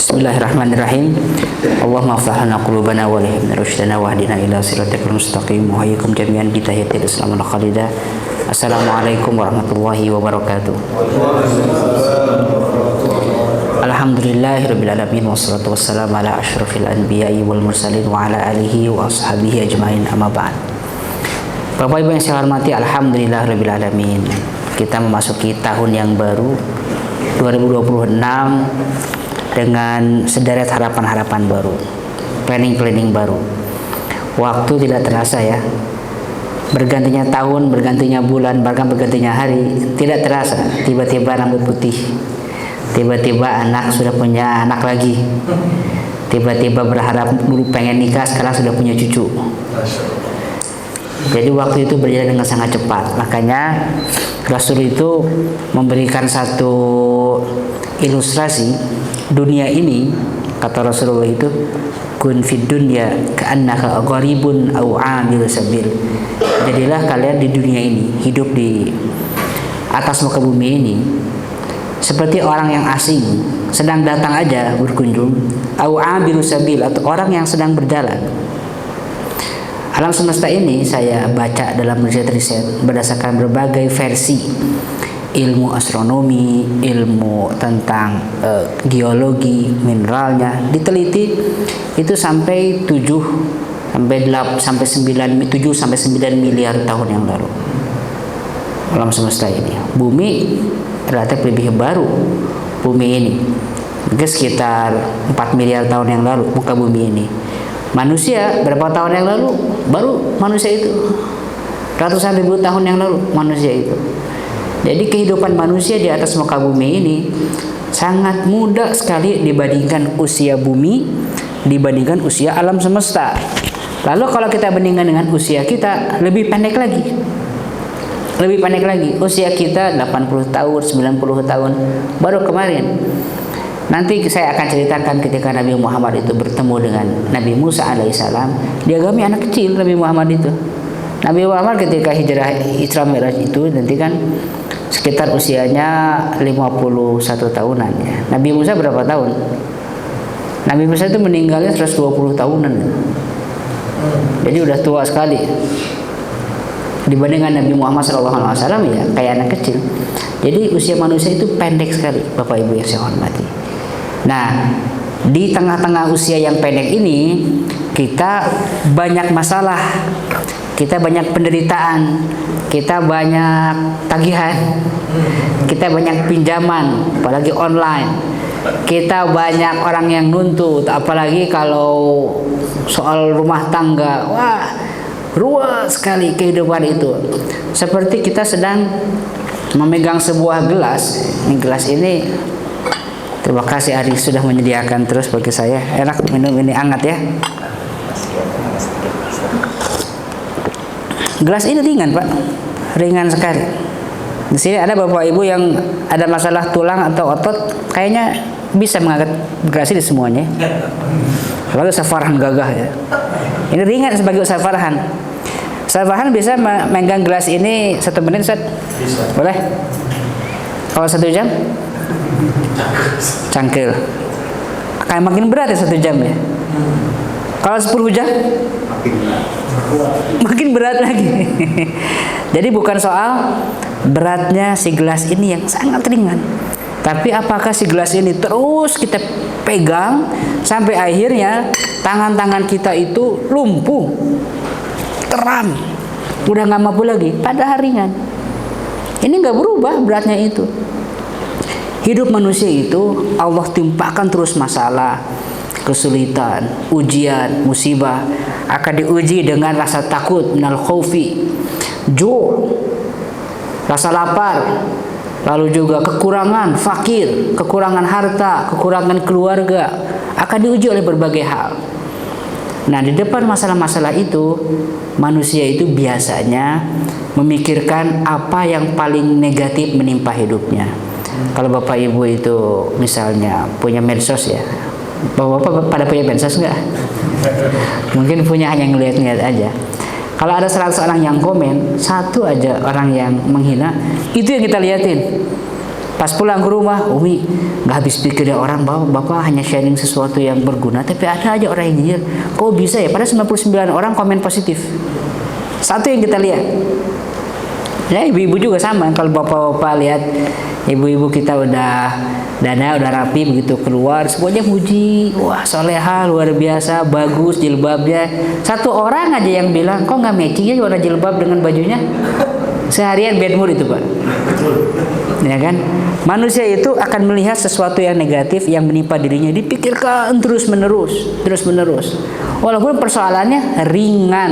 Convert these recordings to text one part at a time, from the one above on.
Bismillahirrahmanirrahim. Allahumma aflahna qulubana wa lihibna rushdana wa hdina ila siratikal mustaqim wa hayyakum jami'an bi tahiyatil islamul khalidah. Assalamualaikum warahmatullahi wabarakatuh. Alhamdulillahirabbil alamin wassalatu wassalamu ala asyrafil anbiya'i wal mursalin wa ala alihi wa ashabihi ajmain, amma ba'd. Bapak Ibu yang saya hormati, alhamdulillahirabbil alamin. Kita memasuki tahun yang baru 2026 dengan sederet harapan-harapan baru, planning-planning baru. Waktu tidak terasa ya. Bergantinya tahun, bergantinya bulan, bahkan bergantinya hari tidak terasa. Tiba-tiba rambut putih, tiba-tiba anak sudah punya anak lagi, tiba-tiba berharap dulu pengen nikah, sekarang sudah punya cucu. Jadi waktu itu berjalan dengan sangat cepat. Makanya Rasul itu memberikan satu ilustrasi dunia ini, kata Rasulullah itu, kun fid dunya ka'annaka gharibun aw 'abil sabil. Jadilah kalian di dunia ini, hidup di atas muka bumi ini seperti orang yang asing, sedang datang aja berkunjung, aw 'abil sabil, atau orang yang sedang berjalan. Alam semesta ini saya baca dalam riset-riset berdasarkan berbagai versi ilmu astronomi, ilmu tentang geologi, mineralnya, diteliti itu sampai 7 sampai 9 miliar tahun yang lalu. Alam semesta ini, bumi relatif lebih baru, bumi ini mungkin sekitar 4 miliar tahun yang lalu muka bumi ini. Manusia berapa tahun yang lalu baru manusia itu, ratusan ribu tahun yang lalu manusia itu. Jadi kehidupan manusia di atas muka bumi ini sangat muda sekali dibandingkan usia bumi, dibandingkan usia alam semesta. Lalu kalau kita bandingkan dengan usia kita, lebih pendek lagi. Lebih pendek lagi. Usia kita 80 tahun, 90 tahun baru kemarin. Nanti saya akan ceritakan ketika Nabi Muhammad itu bertemu dengan Nabi Musa alaihissalam. Dia kami anak kecil Nabi Muhammad itu. Nabi Muhammad ketika hijrah Isra Mi'raj itu nanti kan sekitar usianya 51 tahunan ya. Nabi Musa berapa tahun? Nabi Musa itu meninggalnya 120 tahunan. Jadi udah tua sekali. Dibandingkan Nabi Muhammad SAW ya kayak anak kecil. Jadi usia manusia itu pendek sekali, Bapak Ibu yang saya hormati. Nah, di tengah-tengah usia yang pendek ini kita banyak masalah, kita banyak penderitaan, kita banyak tagihan, kita banyak pinjaman, apalagi online. Kita banyak orang yang nuntut, apalagi kalau soal rumah tangga. Wah, ruwet sekali kehidupan itu. Seperti kita sedang memegang sebuah gelas. Ini gelas ini, terima kasih Ari sudah menyediakan terus bagi saya. Enak minum ini, hangat ya. Gelas ini ringan Pak, ringan sekali. Di sini ada Bapak Ibu yang ada masalah tulang atau otot, kayaknya bisa mengangkat gelas ini semuanya. Sebagai Ustaz Farhan gagah ya. Ini ringan sebagai Ustaz Farhan. Ustaz Farhan bisa memegang gelas ini 1 menit Ustaz? Bisa. Boleh? Kalau 1 jam? Cangkir. Akan makin berat ya 1 jam ya. Kalau 10 jam? Makin berat lagi. Jadi bukan soal beratnya si gelas ini yang sangat ringan, tapi apakah si gelas ini terus kita pegang sampai akhirnya tangan-tangan kita itu lumpuh, kram, udah nggak mampu lagi, padahal ringan. Ini nggak berubah beratnya itu. Hidup manusia itu Allah timpakan terus masalah, kesulitan, ujian, musibah. Akan diuji dengan rasa takut, minal khaufi, ju', rasa lapar, lalu juga kekurangan, fakir, kekurangan harta, kekurangan keluarga. Akan diuji oleh berbagai hal. Nah, di depan masalah-masalah itu, manusia itu biasanya memikirkan apa yang paling negatif menimpa hidupnya. Kalau Bapak Ibu itu misalnya punya medsos ya, Bapak pada punya medsos enggak? Mungkin punya, hanya ngeliat-ngeliat aja. Kalau ada 100 orang yang komen, 1 aja orang yang menghina, itu yang kita liatin. Pas pulang ke rumah, Umi nggak habis pikir ya orang bahwa bapak hanya sharing sesuatu yang berguna, tapi ada aja orang yang nyinyir. Kok bisa ya? Padahal 99 orang komen positif. Satu yang kita lihat. Ya ibu-ibu juga sama. Kalau bapak-bapak lihat ibu-ibu kita udah dana, udah rapi, begitu keluar semuanya muji. Wah soleha luar biasa, bagus jilbabnya. Satu orang aja yang bilang, kok nggak matching ya warna jilbab dengan bajunya? Seharian bad mood itu Pak. Ya kan? Manusia itu akan melihat sesuatu yang negatif yang menimpa dirinya, dipikirkan terus menerus. Walaupun persoalannya ringan,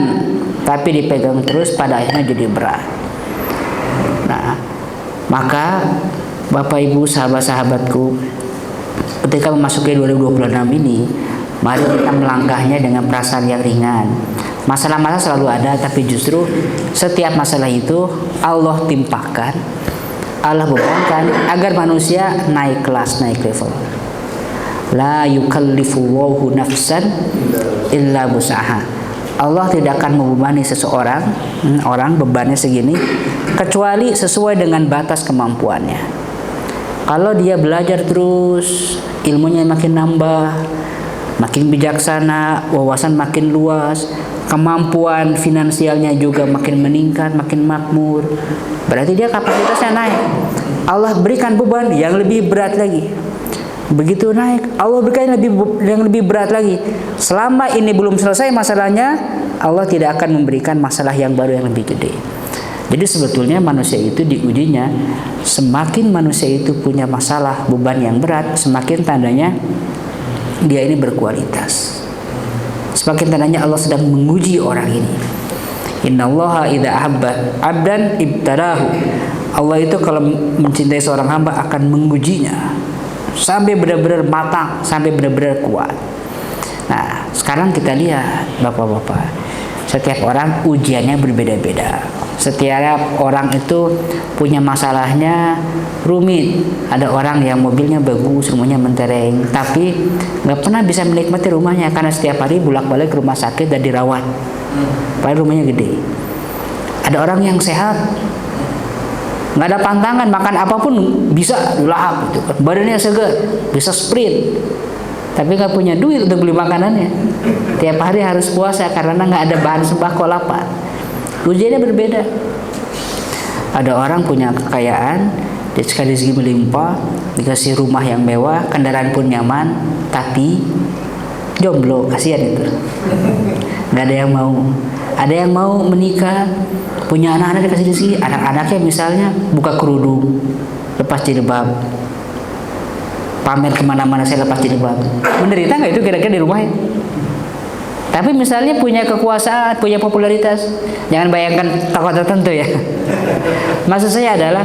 tapi dipegang terus pada akhirnya jadi berat. Nah, maka Bapak Ibu sahabat-sahabatku, ketika memasuki 2026 ini, mari kita melangkahnya dengan perasaan yang ringan. Masalah-masalah selalu ada, tapi justru setiap masalah itu Allah timpakan, Allah bebankan agar manusia naik kelas, naik level. La yukallifullahu nafsan illa wus'aha. Allah tidak akan membebani seseorang, orang bebannya segini, kecuali sesuai dengan batas kemampuannya. Kalau dia belajar terus, ilmunya makin nambah, makin bijaksana, wawasan makin luas, kemampuan finansialnya juga makin meningkat, makin makmur, berarti dia kapasitasnya naik. Allah berikan beban yang lebih berat lagi. Begitu naik, Allah berikan yang lebih berat lagi. Selama ini belum selesai masalahnya, Allah tidak akan memberikan masalah yang baru yang lebih gede. Jadi sebetulnya manusia itu diujinya, semakin manusia itu punya masalah, beban yang berat, semakin tandanya dia ini berkualitas. Semakin tandanya Allah sedang menguji orang ini. Innallaha idza ahabba 'abdan ibtarahu. Allah itu kalau mencintai seorang hamba akan mengujinya sampai benar-benar matang, sampai benar-benar kuat. Nah, sekarang kita lihat Bapak-bapak, setiap orang ujiannya berbeda-beda. Setiap orang itu punya masalahnya rumit. Ada orang yang mobilnya bagus, rumahnya mentereng, tapi nggak pernah bisa menikmati rumahnya karena setiap hari bolak-balik ke rumah sakit dan dirawat. Padahal rumahnya gede. Ada orang yang sehat, nggak ada pantangan, makan apapun bisa lahap, gitu. Badannya segar, bisa sprint, tapi nggak punya duit untuk beli makanannya. Tiap hari harus puasa karena nggak ada bahan sembako, lapar. Ujiannya berbeda. Ada orang punya kekayaan, dikasih rezeki melimpah, dikasih rumah yang mewah, kendaraan pun nyaman, tapi jomblo, kasihan itu. Nggak ada yang mau. Ada yang mau menikah, punya anak-anak dikasih rezeki, anak-anaknya misalnya buka kerudung, lepas jilbab, pamer kemana-mana saya lepas jilbab. Menderita nggak itu kira-kira di rumahnya? Tapi misalnya punya kekuasaan, punya popularitas, jangan bayangkan tokoh tertentu ya. Maksud saya adalah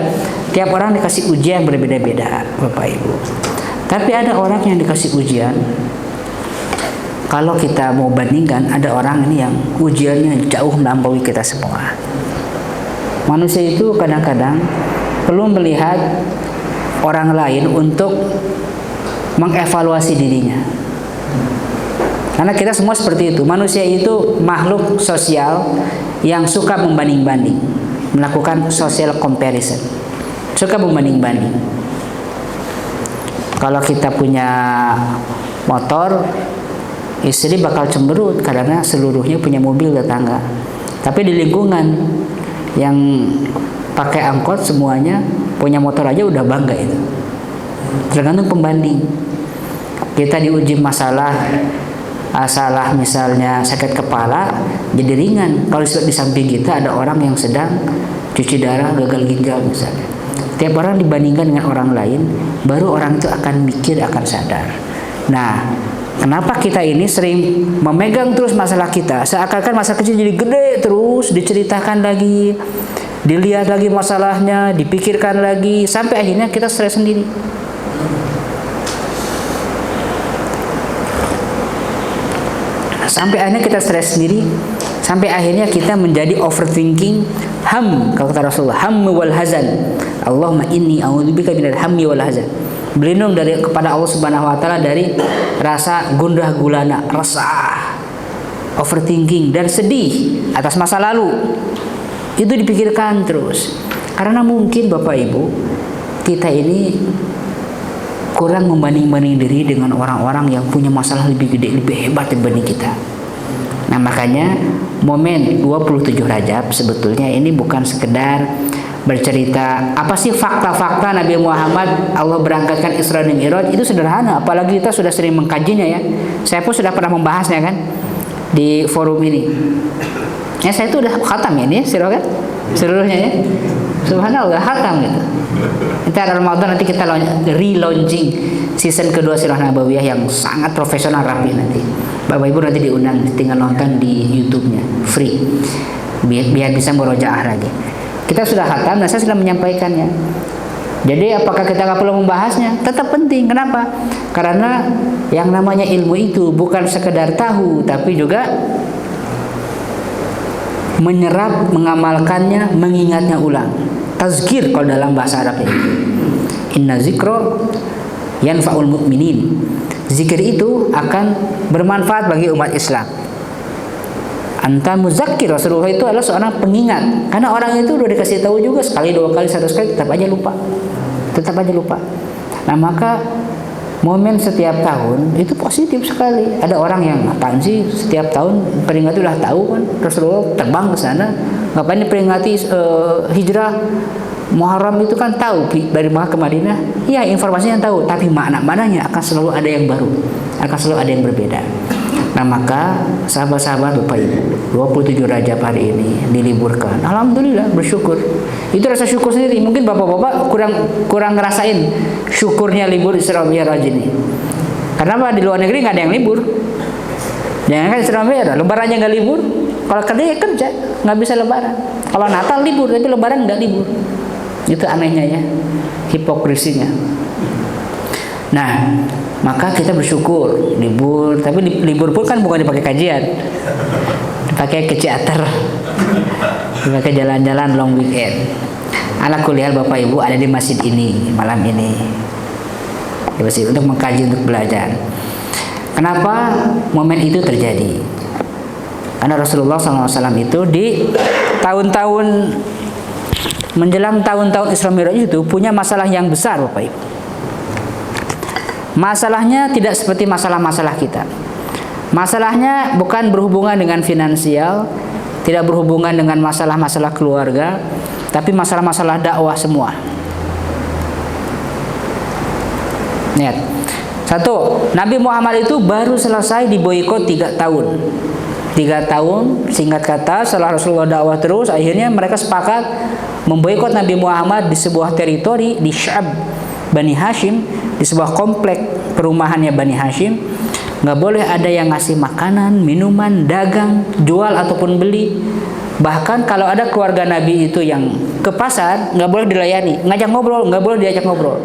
tiap orang dikasih ujian berbeda-beda, Bapak Ibu. Tapi ada orang yang dikasih ujian, kalau kita mau bandingkan, ada orang ini yang ujiannya jauh melampaui kita semua. Manusia itu kadang-kadang perlu melihat orang lain untuk mengevaluasi dirinya. Karena kita semua seperti itu. Manusia itu makhluk sosial yang suka membanding-banding, melakukan social comparison, suka membanding-banding. Kalau kita punya motor, istri bakal cemberut karena seluruhnya punya mobil tetangga. Tapi di lingkungan yang pakai angkot semuanya punya motor aja udah bangga itu. Tergantung pembanding. Kita diuji masalah misalnya sakit kepala jadi ringan. Kalau di samping kita ada orang yang sedang cuci darah, gagal ginjal misalnya. Tiap orang dibandingkan dengan orang lain, baru orang itu akan mikir, akan sadar. Nah, kenapa kita ini sering memegang terus masalah kita, seakan-akan masalah kecil jadi gede terus, diceritakan lagi, dilihat lagi masalahnya, dipikirkan lagi, sampai akhirnya kita stres sendiri. Sampai akhirnya kita stres sendiri, sampai akhirnya kita menjadi overthinking, kalau kata Rasulullah, ham wal hazan. Allahumma inni a'udzubika minal hammi wal hazan. Berlindung kepada Allah Subhanahu wa taala dari rasa gundah gulana, resah, overthinking dan sedih atas masa lalu. Itu dipikirkan terus. Karena mungkin Bapak Ibu, kita ini kurang membanding-banding diri dengan orang-orang yang punya masalah lebih gede, lebih hebat dibanding kita. Nah, makanya momen 27 Rajab sebetulnya ini bukan sekedar bercerita apa sih fakta-fakta Nabi Muhammad Allah berangkatkan Isra dan Mi'raj, itu sederhana, apalagi kita sudah sering mengkajinya ya. Saya pun sudah pernah membahasnya kan di forum ini. Ya, saya itu udah khatam ini sirah kan seluruhnya ya. Subhanallah, khatam gitu. Nanti ada Ramadan, nanti kita relaunching season kedua Sirah Nabawiyah yang sangat profesional rapi nanti. Bapak Ibu nanti diundang, tinggal nonton di YouTube-nya, free. Biar bisa murojaah lagi. Kita sudah khatam dan saya sudah menyampaikannya. Jadi apakah kita nggak perlu membahasnya? Tetap penting. Kenapa? Karena yang namanya ilmu itu bukan sekedar tahu, tapi juga menyerap, mengamalkannya, mengingatnya ulang. Tazkir kalau dalam bahasa Arab ini. Inna zikro yanfa'ul mu'minin. Zikir itu akan bermanfaat bagi umat Islam. Anta muzakkir, Rasulullah itu adalah seorang pengingat. Karena orang itu udah dikasih tahu juga sekali, dua kali, satu kali, tetap aja lupa. Tetap aja lupa. Nah, maka momen setiap tahun itu positif sekali. Ada orang yang apaan sih setiap tahun peringati, udah tahu kan Rasulullah terbang ke sana, ngapain diperingati hijrah Muharram itu kan tahu dari Makkah ke Madinah. Iya, informasinya tahu, tapi makna-maknanya akan selalu ada yang baru, akan selalu ada yang berbeda. Nah, maka sahabat-sahabat Bapak Ibu, 27 Rajab hari ini diliburkan. Alhamdulillah, bersyukur. Itu rasa syukur sendiri. Mungkin bapak-bapak kurang ngerasain syukurnya libur Isra Mi'raj ini. Karena apa? Di luar negeri nggak ada yang libur. Jangan kan Isra Mi'raj, lebarannya nggak libur. Kalau kerja ya kerja, nggak bisa lebaran. Kalau Natal libur, tapi lebaran nggak libur. Itu anehnya ya, hipokrisinya. Nah, maka kita bersyukur libur, tapi libur pun kan bukan dipakai kajian, dipakai ke teater, dipakai jalan-jalan long weekend. Ala kuliah Bapak Ibu ada di masjid ini malam ini, di masjid untuk mengkaji, untuk belajar. Kenapa momen itu terjadi? Karena Rasulullah SAW itu di tahun-tahun menjelang tahun-tahun Isra Mi'raj itu punya masalah yang besar Bapak Ibu. Masalahnya tidak seperti masalah-masalah kita. Masalahnya bukan berhubungan dengan finansial, tidak berhubungan dengan masalah-masalah keluarga, tapi masalah-masalah dakwah semua. Lihat. Satu, Nabi Muhammad itu baru selesai diboikot 3 tahun. 3 tahun, singkat kata, setelah Rasulullah dakwah terus, akhirnya mereka sepakat memboikot Nabi Muhammad di sebuah teritori di Sy'ab Bani Hashim, di sebuah komplek perumahannya Bani Hashim. Nggak boleh ada yang ngasih makanan, minuman, dagang, jual ataupun beli. Bahkan kalau ada keluarga Nabi itu yang ke pasar, nggak boleh dilayani. Ngajak ngobrol, nggak boleh diajak ngobrol.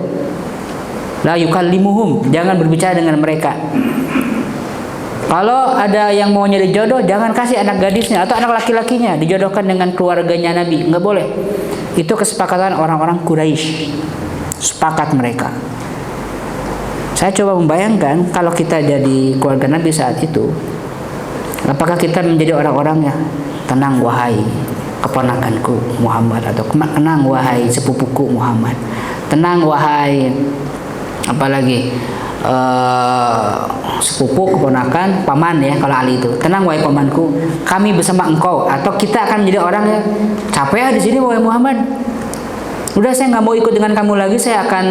La yukallimuhum, jangan berbicara dengan mereka. Kalau ada yang mau nyari jodoh, jangan kasih anak gadisnya atau anak laki-lakinya dijodohkan dengan keluarganya Nabi, nggak boleh. Itu kesepakatan orang-orang Quraisy. Sepakat mereka. Saya coba membayangkan kalau kita jadi keluarga Nabi saat itu, apakah kita menjadi orang-orang yang tenang wahai keponakanku Muhammad, atau tenang wahai sepupuku Muhammad, tenang wahai apalagi sepupu, keponakan, paman ya kalau Ali itu, tenang wahai pamanku, kami bersama engkau. Atau kita akan menjadi orang yang capek ya di sini wahai Muhammad, udah saya nggak mau ikut dengan kamu lagi, saya akan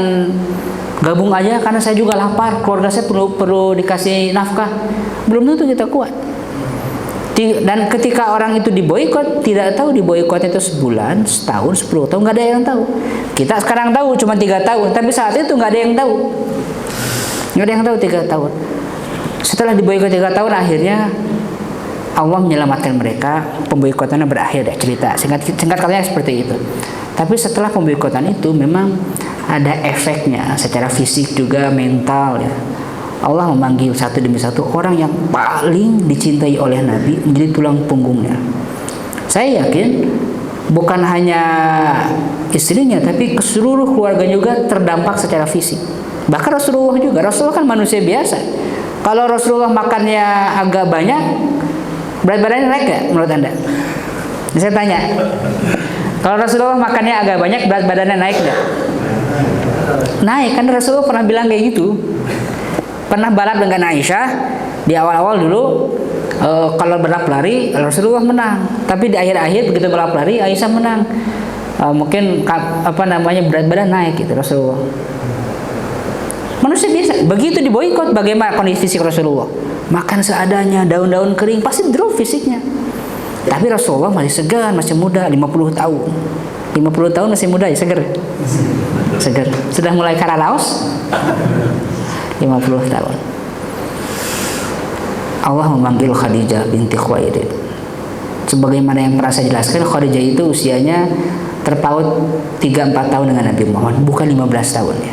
gabung aja karena saya juga lapar, keluarga saya perlu dikasih nafkah. Belum tentu kita kuat. Dan ketika orang itu diboikot, tidak tahu diboikotnya itu sebulan, setahun, 10 tahun, nggak ada yang tahu. Kita sekarang tahu cuma 3 tahun, tapi saat itu nggak ada yang tahu. Nggak ada yang tahu 3 tahun. Setelah diboikot 3 tahun, akhirnya Allah menyelamatkan mereka. Pemboikotannya berakhir, ya cerita singkat katanya seperti itu. Tapi setelah pemboikotan itu memang ada efeknya secara fisik juga mental ya. Allah memanggil satu demi satu orang yang paling dicintai oleh Nabi menjadi tulang punggungnya. Saya yakin bukan hanya istrinya, tapi seluruh keluarga juga terdampak secara fisik. Bahkan Rasulullah juga. Rasulullah kan manusia biasa. Kalau Rasulullah makannya agak banyak, berat badannya naik gak menurut Anda? Saya tanya. Kalau Rasulullah makannya agak banyak, berat badannya naik gak? Naik, kan Rasulullah pernah bilang kayak gitu. Pernah balap dengan Aisyah di awal-awal dulu. Kalau balap lari Rasulullah menang, tapi di akhir-akhir begitu balap lari Aisyah menang. Mungkin berat badan naik gitu Rasulullah. Manusia biasa begitu diboikot. Bagaimana kondisi fisik Rasulullah? Makan seadanya, daun-daun kering, pasti drop fisiknya. Tapi Rasulullah masih segar, masih muda, 50 tahun. 50 tahun masih muda ya, segar. Segar. Sudah mulai karalaos 50 tahun. Allah memanggil Khadijah binti Khuwailid. Sebagaimana yang pernah saya jelaskan, Khadijah itu usianya terpaut 3-4 tahun dengan Nabi Muhammad, bukan 15 tahun ya.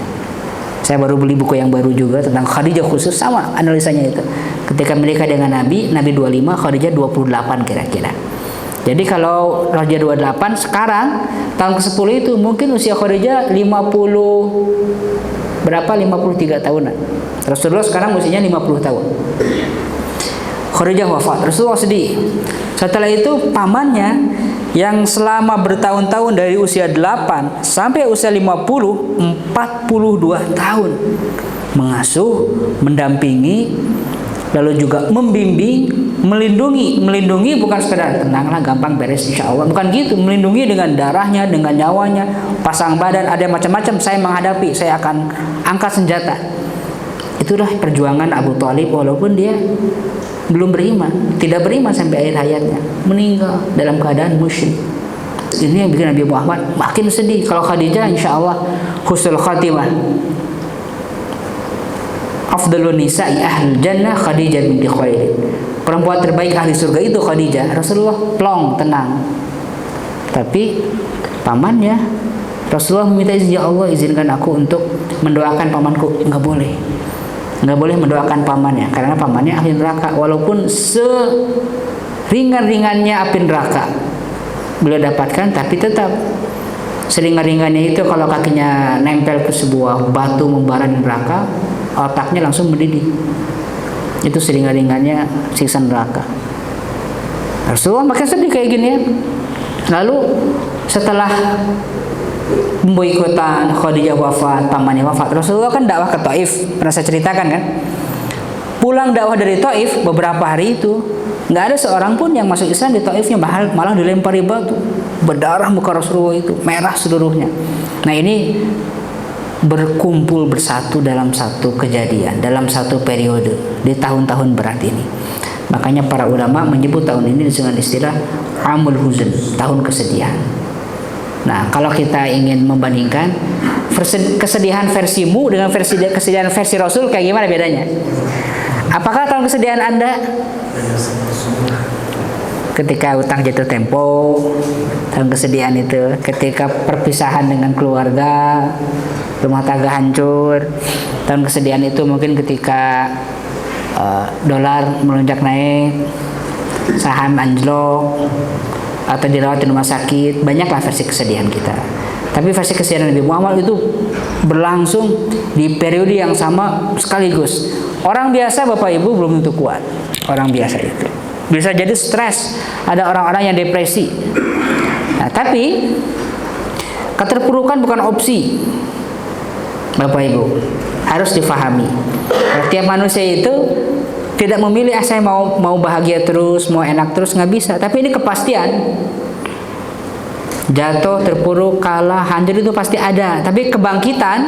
Saya baru beli buku yang baru juga tentang Khadijah khusus, sama analisanya itu. Ketika menikah dengan Nabi 25, Khadijah 28 kira-kira. Jadi kalau Khadijah 28, sekarang tahun ke-10 itu mungkin usia Khadijah 53 tahunan. Rasulullah sekarang usianya 50 tahun. Khadijah wafat, Rasulullah sedih. Setelah itu pamannya yang selama bertahun-tahun dari usia 8 sampai usia 50, 42 tahun mengasuh, mendampingi, lalu juga membimbing, melindungi bukan sekedar tenanglah gampang beres insya Allah, bukan gitu, melindungi dengan darahnya, dengan nyawanya, pasang badan, ada macam-macam, saya menghadapi, saya akan angkat senjata. Itulah perjuangan Abu Thalib walaupun dia belum beriman, tidak beriman sampai akhir hayatnya, meninggal dalam keadaan musyrik. Ini yang bikin Nabi Muhammad makin sedih. Kalau Khadijah insya Allah husnul khatimah, afdalun nisa'i ahlul jannah Khadijah binti Khuwailid. Perempuan terbaik ahli surga itu Khadijah. Rasulullah plong, tenang. Tapi pamannya, Rasulullah meminta izin, ya Allah izinkan aku untuk mendoakan pamanku. Nggak boleh mendoakan pamannya, karena pamannya ahli neraka. Walaupun seringan-ringannya api neraka beliau dapatkan, tapi tetap seringan-ringannya itu kalau kakinya nempel ke sebuah batu membara di neraka, otaknya langsung mendidih. Itu seringan-ringannya siksa neraka. Rasulullah makin sedih kayak gini ya. Lalu setelah memboikotan Khadijah wafat, pamannya wafat, Rasulullah kan dakwah ke Taif, pernah saya ceritakan kan. Pulang dakwah dari Taif beberapa hari itu nggak ada seorang pun yang masuk Islam di Taifnya, malah dilempari batu, berdarah muka Rasulullah itu, merah seluruhnya. Nah ini berkumpul bersatu dalam satu kejadian, dalam satu periode di tahun-tahun berat ini. Makanya para ulama menyebut tahun ini dengan istilah Amul Huzn, tahun kesedihan. Nah, kalau kita ingin membandingkan kesedihan versimu dengan kesedihan versi Rasul, kayak gimana bedanya? Apakah tahun kesedihan Anda ketika utang jatuh tempo, tahun kesedihan itu ketika perpisahan dengan keluarga, rumah tangga hancur, tahun kesedihan itu mungkin ketika dolar melonjak naik, saham anjlok, atau dirawat di rumah sakit. Banyaklah versi kesedihan kita. Tapi versi kesedihan Nabi Muhammad itu berlangsung di periode yang sama sekaligus. Orang biasa Bapak Ibu belum tentu kuat. Orang biasa itu bisa jadi stres. Ada orang-orang yang depresi. Nah, tapi keterpurukan bukan opsi. Bapak Ibu harus difahami. Setiap manusia itu tidak memilih saya mau bahagia terus, mau enak terus, nggak bisa. Tapi ini kepastian. Jatuh, terpuruk, kalah, hancur itu pasti ada. Tapi kebangkitan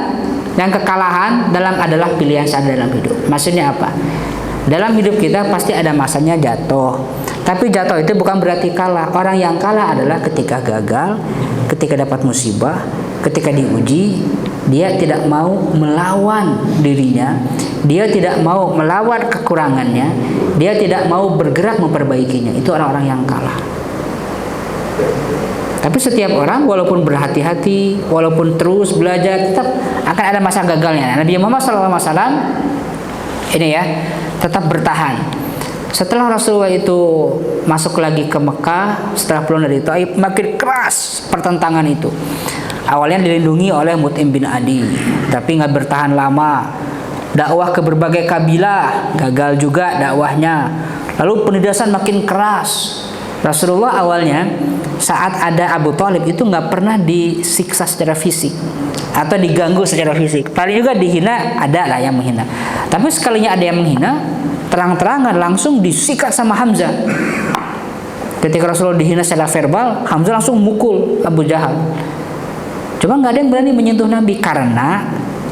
dan kekalahan adalah pilihan saya dalam hidup. Maksudnya apa? Dalam hidup kita pasti ada masanya jatuh. Tapi jatuh itu bukan berarti kalah. Orang yang kalah adalah ketika gagal, ketika dapat musibah, ketika diuji, dia tidak mau melawan dirinya, dia tidak mau melawan kekurangannya, dia tidak mau bergerak memperbaikinya. Itu orang-orang yang kalah. Tapi setiap orang walaupun berhati-hati, walaupun terus belajar, tetap akan ada masa gagalnya. Nabi Muhammad SAW ini ya, tetap bertahan. Setelah Rasulullah itu masuk lagi ke Mekah, setelah pulang dari Taif, makin keras pertentangan itu. Awalnya dilindungi oleh Mut'im bin Adi, tapi nggak bertahan lama. Dakwah ke berbagai kabilah, gagal juga dakwahnya. Lalu penindasan makin keras. Rasulullah awalnya saat ada Abu Thalib itu nggak pernah disiksa secara fisik atau diganggu secara fisik. Paling juga dihina, ada lah yang menghina. Tapi sekalinya ada yang menghina, terang-terangan langsung disikat sama Hamzah. Ketika Rasulullah dihina secara verbal, Hamzah langsung mukul Abu Jahal. Cuma nggak ada yang berani menyentuh Nabi karena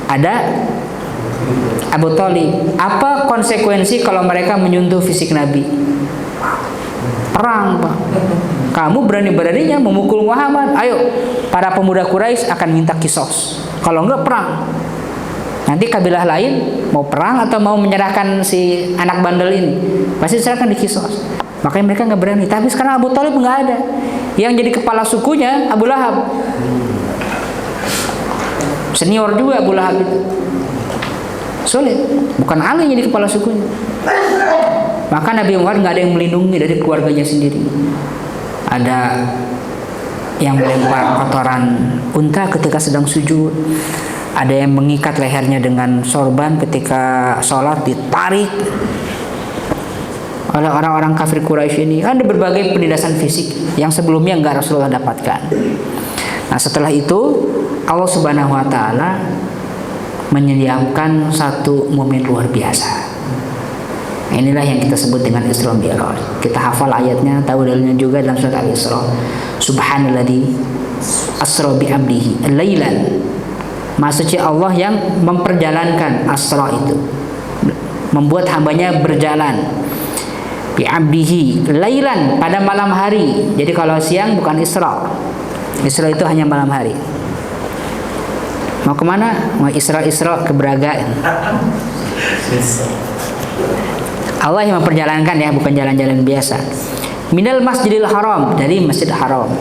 ada Abu Thalib. Apa konsekuensi kalau mereka menyentuh fisik Nabi? Perang, Pak. Kamu berani-beraninya memukul Muhammad, ayo, para pemuda Quraisy akan minta kisos. Kalau enggak, perang. Nanti kabilah lain mau perang atau mau menyerahkan si anak bandel ini, pasti diserahkan di kisos. Makanya mereka nggak berani. Tapi sekarang Abu Thalib nggak ada. Yang jadi kepala sukunya Abu Lahab. Senior juga Abu Lahab itu. Sulit. Bukan Ali yang jadi kepala sukunya. Maka Nabi Muhammad nggak ada yang melindungi dari keluarganya sendiri. Ada yang melempar kotoran unta ketika sedang sujud. Ada yang mengikat lehernya dengan sorban ketika sholat, ditarik oleh orang-orang kafir Quraisy ini. Ada berbagai penindasan fisik yang sebelumnya nggak Rasulullah dapatkan. Nah, setelah itu Allah Subhanahu wa Ta'ala menyediakan satu momen luar biasa. Inilah yang kita sebut dengan Isra Mi'raj. Kita hafal ayatnya, tahu dalilnya juga dalam surat Al-Isra. Subhanalladzi asra bi 'abdihi lailan. Maksudnya Allah yang memperjalankan Asra itu, membuat hambanya berjalan bi 'abdihi lailan, pada malam hari. Jadi kalau siang bukan Isra. Isra itu hanya malam hari. Mau kemana? Mau Isra ke Braga. Allah yang memperjalankan ya, bukan jalan-jalan biasa. Minal Masjidil Haram, dari Masjid Haram,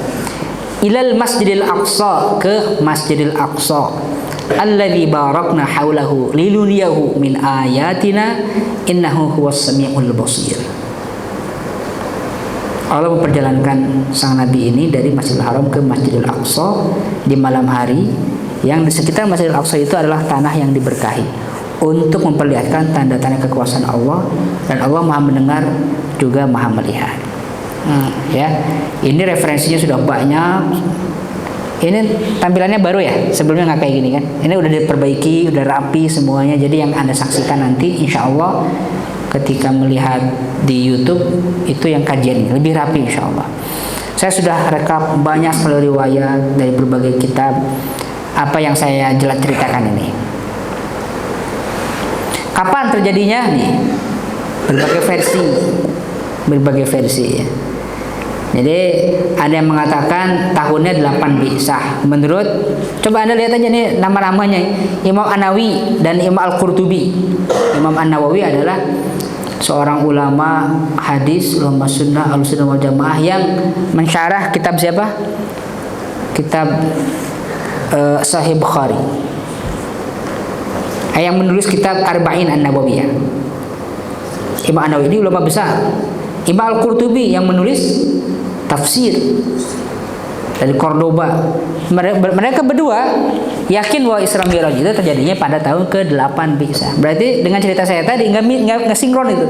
ilal Masjidil Aqsa, ke Masjidil Aqsa, alladzi barakna haulahu linuriyahu min ayatina innahu huwas samiul basir. Allah memperjalankan sang Nabi ini dari Masjidil Haram ke Masjidil Aqsa di malam hari, yang di sekitar Masjidil Aqsa itu adalah tanah yang diberkahi, untuk memperlihatkan tanda-tanda kekuasaan Allah, dan Allah Maha mendengar juga Maha melihat. Ya, ini referensinya sudah banyak. Ini tampilannya baru ya, sebelumnya nggak kayak gini kan. Ini udah diperbaiki, udah rapi semuanya. Jadi yang Anda saksikan nanti, insya Allah ketika melihat di YouTube itu yang kajian ini lebih rapi insya Allah. Saya sudah rekap banyak sekali riwayat dari berbagai kitab apa yang saya jelas ceritakan ini. Kapan terjadinya nih? Berbagai versi ya. Jadi ada yang mengatakan tahunnya 8 Bi'sah. Menurut, coba Anda lihat aja nih nama-namanya, Imam An-Nawawi dan Imam Al-Qurtubi. Imam An-Nawawi adalah seorang ulama hadis, ulama sunnah, al-sunnah wal jamaah, yang mensyarah kitab siapa? Kitab Sahih Bukhari. Yang menulis kitab Arba'in An-Nawawiyah. Imam An-Nawawi ini ulama besar. Imam Al-Qurtubi yang menulis tafsir dari Cordoba. Mereka berdua yakin bahwa Isra Mi'raj itu terjadinya pada tahun ke-8 Bi'sah. Berarti dengan cerita saya tadi nggak sinkron itu.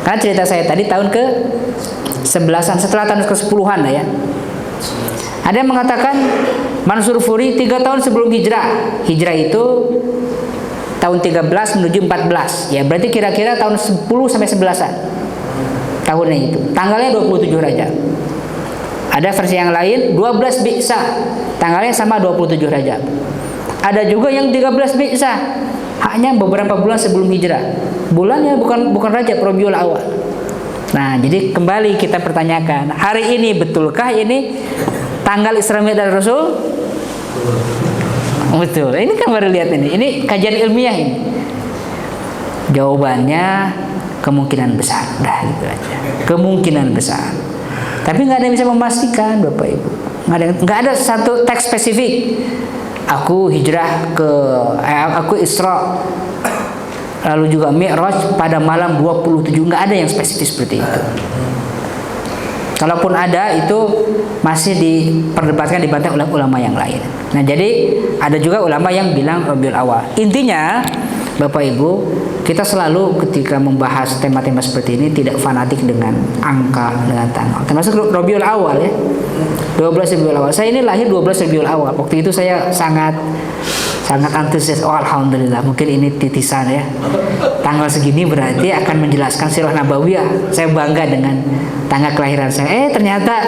Karena cerita saya tadi tahun ke-11-an, setelah tahun ke-10-an ya. Ada yang mengatakan Mansur Furi 3 tahun sebelum hijrah. Hijrah itu tahun 13 menuju 14. Ya, berarti kira-kira tahun 10 sampai 11-an. Tahunnya itu. Tanggalnya 27 Rajab. Ada versi yang lain 12 Bi'sah. Tanggalnya sama 27 Rajab. Ada juga yang 13 Bi'sah. Hanya beberapa bulan sebelum hijrah. Bulannya bukan Rajab, Rabiul Awal. Nah, jadi kembali kita pertanyakan, hari ini betulkah ini tanggal Isra Mi'raj Rasul? Betul. Ini kan baru lihat ini. Ini kajian ilmiah ini. Jawabannya kemungkinan besar. Dah gitu aja. Kemungkinan besar. Tapi nggak ada yang bisa memastikan, Bapak Ibu. Nggak ada satu teks spesifik. Aku hijrah aku Isra, lalu juga Mi'raj pada malam 27. Nggak ada yang spesifik seperti itu. Kalaupun ada, itu masih diperdebatkan, dibantah oleh ulama yang lain. Nah, jadi ada juga ulama yang bilang Rabiul Awal. Intinya Bapak Ibu, kita selalu ketika membahas tema-tema seperti ini tidak fanatik dengan angka, dengan tanggal. Termasuk Rabiul Awal ya. 12 Rabiul Awal. Saya ini lahir 12 Rabiul Awal. Waktu itu saya sangat antusias. Oh, alhamdulillah, mungkin ini titisan ya. Tanggal segini berarti akan menjelaskan sirah nabawiyah. Saya bangga dengan tanggal kelahiran saya. Ternyata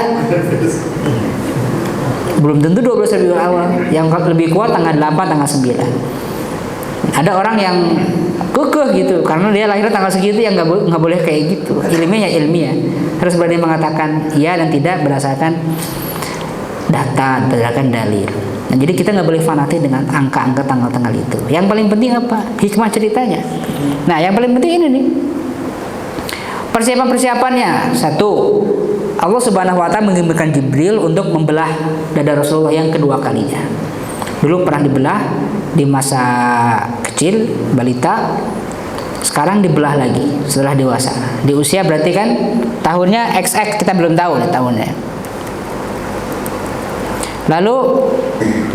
belum tentu 12 Rabiul Awal. Yang lebih kuat tanggal 8, tanggal 9. Ada orang yang kekeh gitu karena dia lahir tanggal segitu, yang nggak boleh kayak gitu. Ilmiah ya ilmiah, harus berani mengatakan iya dan tidak berdasarkan data, berdasarkan dalil. Nah, jadi kita nggak boleh fanatik dengan angka-angka tanggal-tanggal itu. Yang paling penting apa? Hikmah ceritanya. Nah, yang paling penting ini nih, persiapan-persiapannya. Satu, Allah Subhanahu Wa Taala mengirimkan Jibril untuk membelah dada Rasulullah yang kedua kalinya. Dulu pernah dibelah di masa kecil, balita. Sekarang dibelah lagi setelah dewasa. Di usia berarti kan tahunnya XX, kita belum tahu nih tahunnya. Lalu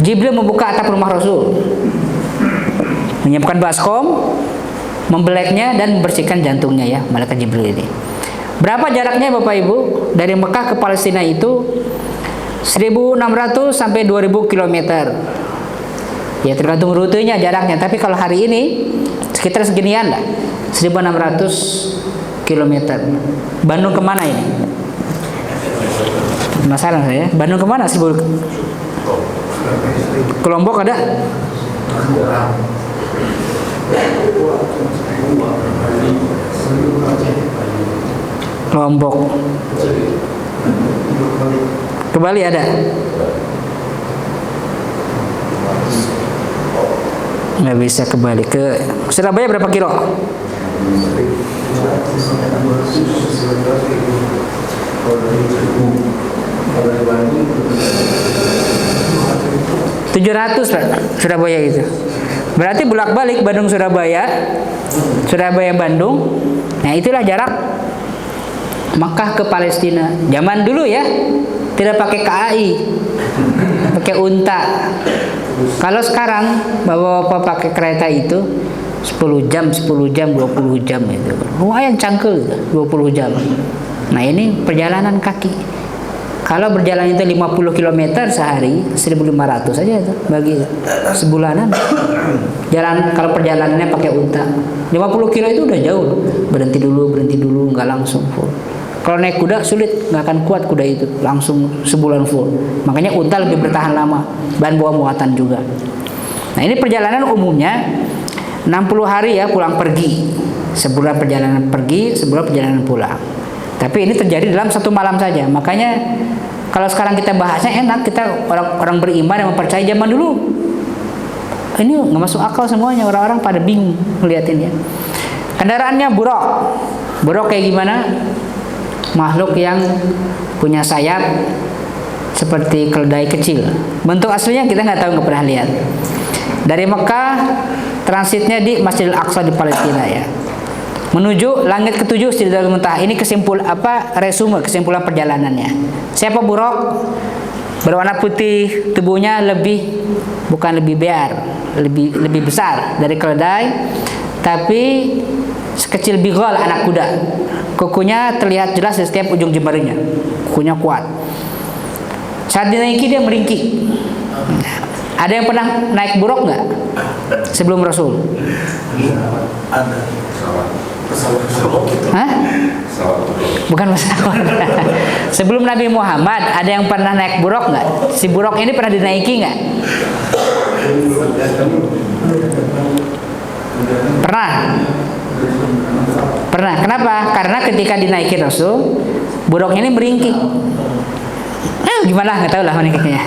Jibril membuka atap rumah Rasul, menyiapkan baskom, membeleknya dan membersihkan jantungnya ya, malaikat Jibril ini. Berapa jaraknya Bapak Ibu? Dari Mekah ke Palestina itu 1.600 sampai 2.000 km. Ya tergantung rutenya, jaraknya. Tapi kalau hari ini sekitar seginian lah, 1.600 km. Bandung kemana ini? Penasaran saya. Bandung kemana sih? Ke Lombok ada? Lombok. Ke Bali ada? Nggak bisa ke Bali. Ke Surabaya berapa kilo? 700 lah Surabaya itu. Berarti bolak-balik Bandung Surabaya, Surabaya Bandung. Nah, itulah jarak Makkah ke Palestina. Zaman dulu ya, tidak pakai KAI, pakai unta. Kalau sekarang bapak pakai kereta itu 10 jam, 20 jam itu. Lumayan cangkel 20 jam. Nah, ini perjalanan kaki. Kalau berjalan itu 50 km sehari, 1.500 saja itu bagi sebulanan. Jalan kalau perjalanannya pakai unta. 50 kilo itu udah jauh. Berhenti dulu, nggak langsung full. Kalau naik kuda sulit, nggak akan kuat kuda itu langsung sebulan full. Makanya unta lebih bertahan lama, bahan bawa muatan juga. Nah, ini perjalanan umumnya 60 hari ya, pulang pergi. Sebulan perjalanan pergi, sebulan perjalanan pulang. Tapi ini terjadi dalam satu malam saja. Makanya kalau sekarang kita bahasnya enak, kita orang beriman yang mempercayai. Zaman dulu ini nggak masuk akal semuanya, orang-orang pada bingung melihatin ya. Kendaraannya buruk. Buruk kayak gimana? Makhluk yang punya sayap seperti keledai kecil. Bentuk aslinya kita nggak tahu, nggak pernah lihat. Dari Mekah transitnya di Masjidil Aqsa di Palestina ya, menuju langit ketujuh Sidratul Muntaha. Ini resume kesimpulan perjalanannya. Siapa buruk? Berwarna putih, tubuhnya bukan lebih bear, lebih besar dari keledai, tapi sekecil bigol, anak kuda. Kukunya terlihat jelas di setiap ujung jemarinya. Kukunya kuat. Saat dinaiki dia meringkik. Ada yang pernah naik buruk nggak sebelum Rasul? Ada. Hah? Bukan pesawat. Sebelum Nabi Muhammad ada yang pernah naik buruk nggak? Si buruk ini pernah dinaiki nggak? Pernah. Pernah. Kenapa? Karena ketika dinaiki Rasul, buruknya ini meringkik. Gimana? Nggak tahu lah meringkiknya.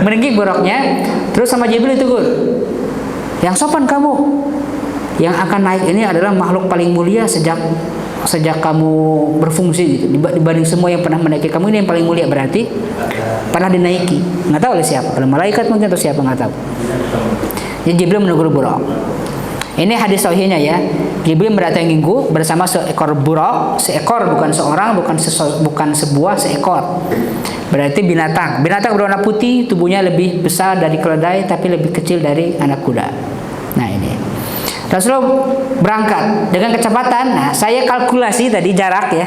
Meringkik buruknya. Terus sama Jibril tegur, yang sopan kamu. Yang akan naik ini adalah makhluk paling mulia sejak kamu berfungsi gitu. Dibanding semua yang pernah menaiki kamu, ini yang paling mulia, berarti pernah dinaiki. Nggak tahu oleh siapa, oleh malaikat mungkin atau siapa, nggak tahu. Jadi Jibril menegur buruk. Ini hadis sahihnya ya. Jibril mendatangiku bersama seekor buruk, seekor bukan seorang, bukan sebuah, seekor. Berarti binatang. Binatang berwarna putih, tubuhnya lebih besar dari keledai tapi lebih kecil dari anak kuda. Nah, ini. Rasulullah berangkat dengan kecepatan. Nah, saya kalkulasi tadi jarak ya.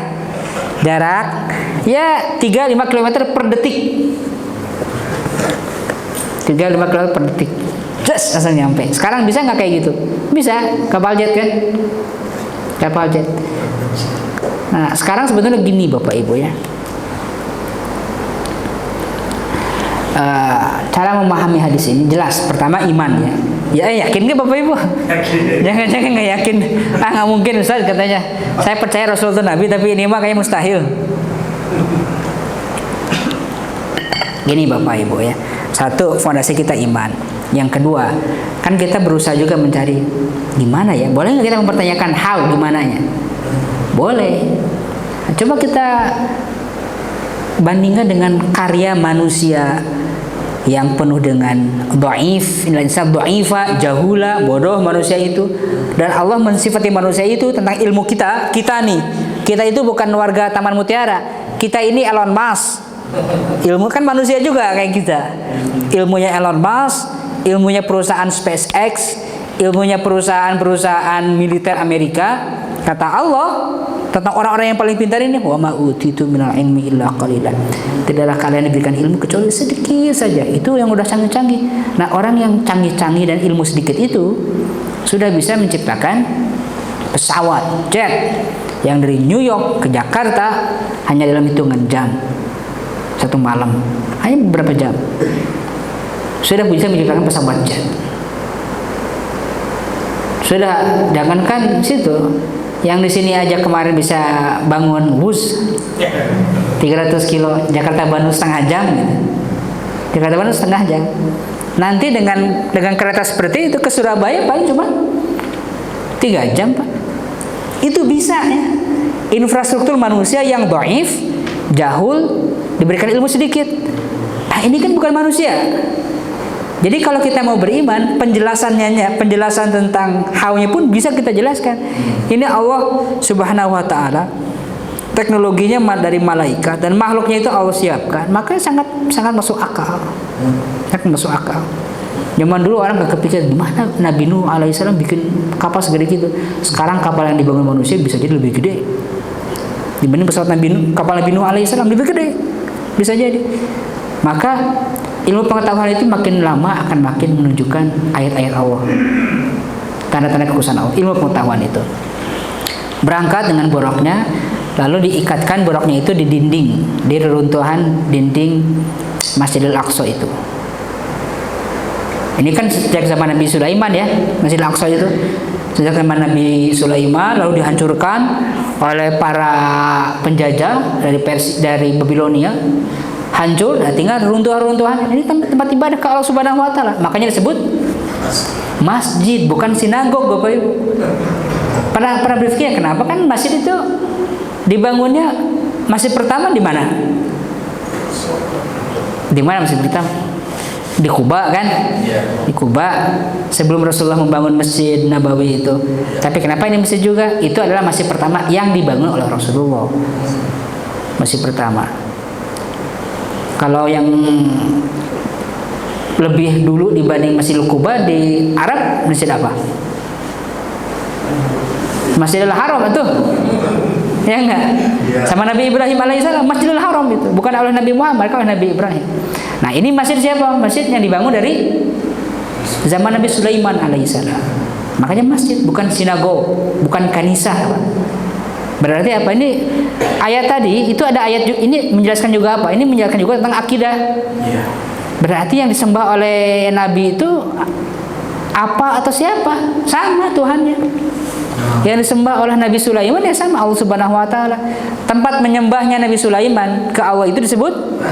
Jarak ya 3-5 km per detik. 3-5 km per detik. Just langsung nyampe. Sekarang bisa nggak kayak gitu? Bisa, kapal jet kan? Kapal jet. Nah, sekarang sebetulnya gini Bapak Ibu ya. Cara memahami hadis ini jelas. Pertama iman ya. Ya yakin nggak Bapak Ibu? Jangan-jangan nggak yakin. Nggak mungkin Ustaz katanya. Saya percaya Rasul itu Nabi tapi ini mah kayak mustahil. Gini Bapak Ibu ya. Satu, fondasi kita iman. Yang kedua, kan kita berusaha juga mencari gimana ya. Boleh nggak kita mempertanyakan how gimananya? Boleh. Nah, coba kita bandingkan dengan karya manusia yang penuh dengan dhaif, insan dhaifa, jahula, bodoh manusia itu. Dan Allah mensifati manusia itu tentang ilmu kita nih. Kita itu bukan warga Taman Mutiara. Kita ini Elon Musk. Ilmu kan manusia juga kayak kita. Ilmunya Elon Musk, ilmunya perusahaan SpaceX, ilmunya perusahaan militer Amerika. Kata Allah tentang orang-orang yang paling pintar ini, wa ma utitu minal ilmi illa qalilan. Tidaklah kalian diberikan ilmu kecuali sedikit saja. Itu yang udah canggih-canggih. Nah, orang yang canggih-canggih dan ilmu sedikit itu sudah bisa menciptakan pesawat jet yang dari New York ke Jakarta hanya dalam hitungan jam. Satu malam, hanya beberapa jam. Sudah bisa menciptakan pesawat jet. Sudah, jangankan situ. Yang di sini aja kemarin bisa bangun bus 300 kilo Jakarta Bandung setengah jam gitu. Jakarta Bandung setengah jam. Nanti dengan kereta seperti itu ke Surabaya paling cuma 3 jam Pak. Itu bisa ya. Infrastruktur manusia yang dhaif, jahul, diberikan ilmu sedikit. Nah, ini kan bukan manusia. Jadi kalau kita mau beriman, penjelasan tentang how-nya pun bisa kita jelaskan. Ini Allah Subhanahu wa taala, teknologinya dari malaikat dan makhluknya itu Allah siapkan, maka sangat masuk akal. Sangat masuk akal. Zaman dulu orang nggak kepikir gimana Nabi Nuh alaihissalam bikin kapal segede gitu. Sekarang kapal yang dibangun manusia bisa jadi lebih gede dibanding pesawat kapal Nabi Nuh alaihissalam, lebih gede bisa jadi. Maka ilmu pengetahuan itu makin lama akan makin menunjukkan ayat-ayat Allah, tanda-tanda kekuasaan Allah. Ilmu pengetahuan itu berangkat dengan boroknya, lalu diikatkan boroknya itu di dinding, di reruntuhan dinding Masjidil Aqsa itu. Ini kan sejak zaman Nabi Sulaiman ya, Masjidil Aqsa itu sejak zaman Nabi Sulaiman, lalu dihancurkan oleh para penjajah dari Babilonia. Hancur, nah tinggal runtuhan-runtuhan. Ini tempat ibadah ke Allah Subhanahu wa taala. Makanya disebut masjid, bukan sinagog, Bapak Ibu. Pernah berpikir kenapa kan masjid itu dibangunnya masjid pertama di mana? Di mana masjid pertama? Di Kuba kan? Di Kuba sebelum Rasulullah membangun Masjid Nabawi itu. Tapi kenapa ini masjid juga? Itu adalah masjid pertama yang dibangun oleh Rasulullah. Masjid pertama. Kalau yang lebih dulu dibanding Masjidil Quba di Arab, masjid apa? Masjidil Haram itu. Ya enggak? Sama Nabi Ibrahim alaihissalam, Masjidil Haram itu. Bukan oleh Nabi Muhammad, oleh Nabi Ibrahim. Nah, ini masjid siapa? Masjid yang dibangun dari zaman Nabi Sulaiman alaihissalam. Makanya masjid, bukan sinagog, bukan kanisah. Berarti apa ini ayat tadi itu ada ayat ini menjelaskan juga apa? Ini menjelaskan juga tentang akidah. Berarti yang disembah oleh Nabi itu apa atau siapa? Sama Tuhannya. Yang disembah oleh Nabi Sulaiman ya sama Allah Subhanahu wa taala. Tempat menyembahnya Nabi Sulaiman ke Allah itu disebut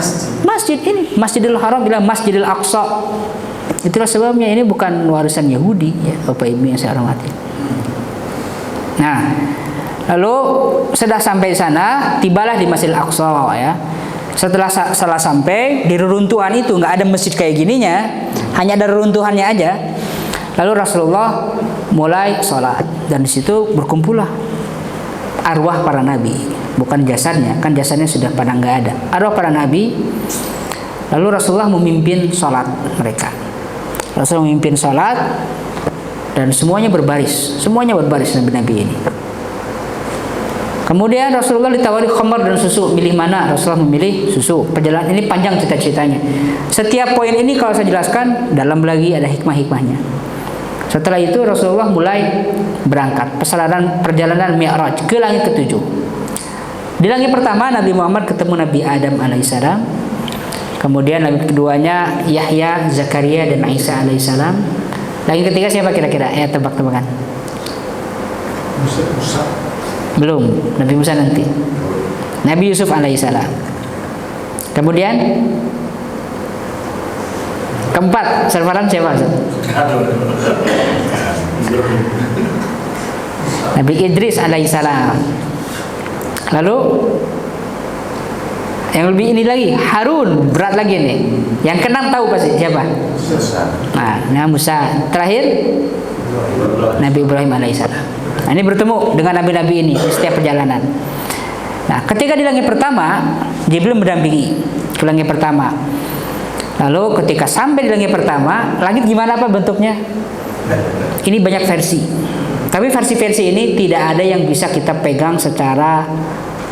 masjid ini, Masjidil Haram ila Masjidil Aqsa. Itulah sebabnya ini bukan warisan Yahudi ya, Bapak Ibu yang saya hormati. Nah, lalu sudah sampai sana, tibalah di Masjidil Aqsa ya. Setelah sampai di reruntuhan itu, nggak ada masjid kayak gininya, hanya ada reruntuhannya aja. Lalu Rasulullah mulai sholat dan di situ berkumpullah arwah para nabi, bukan jasadnya, kan jasadnya sudah pada nggak ada. Arwah para nabi. Lalu Rasulullah memimpin sholat mereka. Rasulullah memimpin sholat. dan semuanya berbaris nabi-nabi ini. Kemudian Rasulullah ditawari khamar dan susu, milih mana? Rasulullah memilih susu. Perjalanan ini panjang cerita-ceritanya. Setiap poin ini kalau saya jelaskan, dalam lagi ada hikmah-hikmahnya. Setelah itu Rasulullah mulai berangkat perjalanan Mi'raj ke langit ketujuh. Di langit pertama Nabi Muhammad ketemu Nabi Adam alaihissalam. Kemudian langit keduanya Yahya, Zakaria dan Isa alaihissalam. Langit ketiga siapa kira-kira? Tebak-tebakan. Musa. Belum, Nabi Musa nanti. Nabi Yusuf alaihissalam. Kemudian keempat, servaran siapa? Nabi Idris alaihissalam. Lalu yang lebih ini lagi, Harun, berat lagi nih. Yang keenam tahu pasti siapa? Nah, Musa. Terakhir Nabi Ibrahim alaihissalam. Nah, ini bertemu dengan nabi-nabi ini setiap perjalanan. Nah, ketika di langit pertama, Jibril mendampingi ke langit pertama. Lalu ketika sampai di langit pertama, langit gimana apa bentuknya? Ini banyak versi. Tapi versi-versi ini tidak ada yang bisa kita pegang secara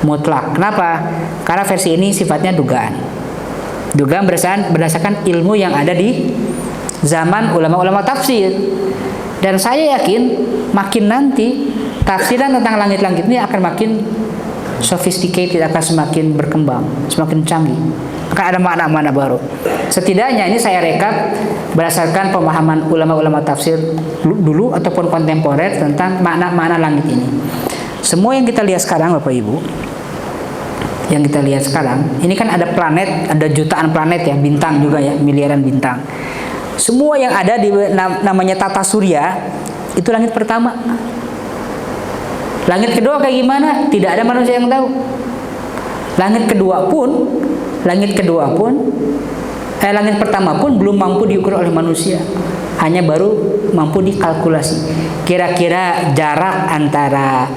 mutlak. Kenapa? Karena versi ini sifatnya dugaan. Dugaan berdasarkan ilmu yang ada di zaman ulama-ulama tafsir. Dan saya yakin makin nanti tafsiran tentang langit-langit ini akan makin sophisticated, akan semakin berkembang, semakin canggih. Akan ada makna-makna baru. Setidaknya ini saya rekap berdasarkan pemahaman ulama-ulama tafsir dulu ataupun kontemporer tentang makna-makna langit ini. Semua yang kita lihat sekarang Bapak Ibu, yang kita lihat sekarang, ini kan ada planet, ada jutaan planet ya, bintang juga ya, miliaran bintang. Semua yang ada di namanya tata surya itu langit pertama. Langit kedua kayak gimana? Tidak ada manusia yang tahu. Langit pertama pun belum mampu diukur oleh manusia. Hanya baru mampu dikalkulasi. Kira-kira jarak antara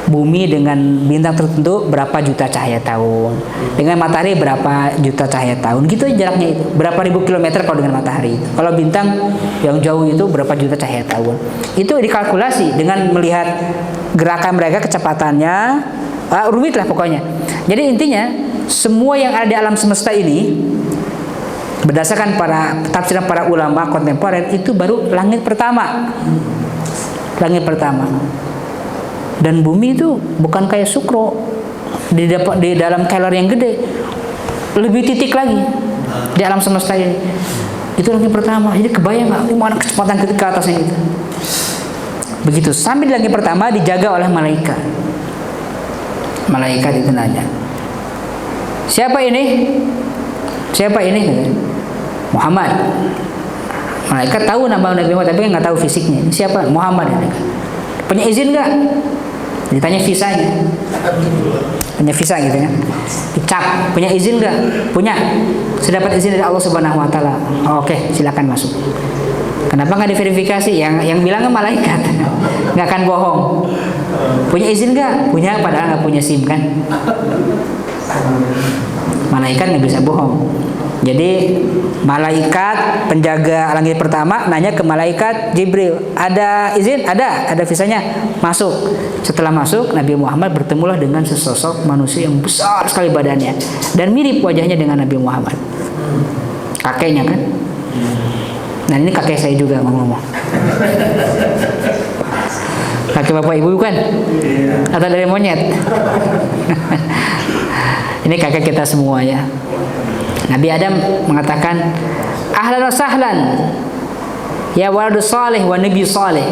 bumi dengan bintang tertentu berapa juta cahaya tahun, dengan matahari berapa juta cahaya tahun, gitu jaraknya itu, berapa ribu kilometer kalau dengan matahari. Kalau bintang yang jauh itu berapa juta cahaya tahun, itu dikalkulasi dengan melihat gerakan mereka, kecepatannya, rumit lah pokoknya. Jadi intinya semua yang ada di alam semesta ini berdasarkan tafsiran para ulama kontemporer itu baru langit pertama. Dan bumi itu bukan kayak sukro di dalam kalori yang gede, lebih titik lagi di alam semesta ini. Itu langit pertama. Jadi kebayang nggak gimana kecepatan ke atasnya itu. Begitu sampai di langit pertama dijaga oleh malaikat. Malaikat itu nanya, siapa ini? Muhammad. Malaikat tahu nama Nabi Muhammad tapi nggak tahu fisiknya. Ini siapa? Muhammad. Punya izin nggak? Ditanya visanya. Punya visa gitu ya. Dicap, punya izin nggak? Punya. Saya dapat izin dari Allah Subhanahu Wa Taala. Oke, silakan masuk. Kenapa nggak diverifikasi? Yang bilangnya malaikat, nggak akan bohong. Punya izin nggak? Punya, padahal nggak punya SIM kan? Malaikat nggak bisa bohong. Jadi malaikat penjaga langit pertama nanya ke malaikat Jibril, ada izin? Ada visanya. Masuk. Setelah masuk, Nabi Muhammad bertemulah dengan sesosok manusia yang besar sekali badannya dan mirip wajahnya dengan Nabi Muhammad. Kakeknya kan? Nah ini kakek saya juga ngomong. Kakek bapak ibu kan? Atau dari monyet? Ini kakek kita semua ya. Nabi Adam mengatakan, ahlan wa sahlan ya waladu salih wa nabi salih.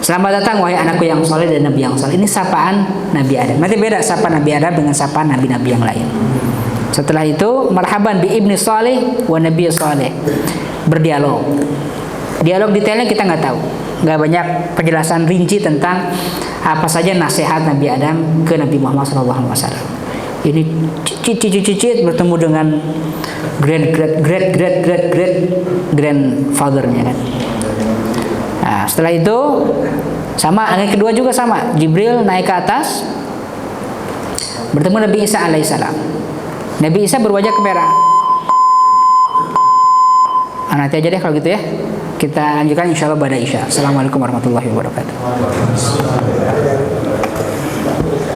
Selamat datang wahai anakku yang saleh dan nabi yang saleh. Ini sapaan Nabi Adam. Nanti beda sapaan Nabi Adam dengan sapaan nabi-nabi yang lain. Setelah itu marhaban bi ibni salih wa nabi salih. Berdialog. Dialog detailnya kita nggak tahu. Nggak banyak penjelasan rinci tentang apa saja nasihat Nabi Adam ke Nabi Muhammad SAW. Ini cicit bertemu dengan grandfathernya kan. Nah, setelah itu sama, yang kedua juga sama. Jibril naik ke atas bertemu Nabi Isa alaihissalam. Nabi Isa berwajah kemerah. Nanti aja deh kalau gitu ya. kita lanjutkan insya Allah pada Isya. Assalamualaikum warahmatullahi wabarakatuh.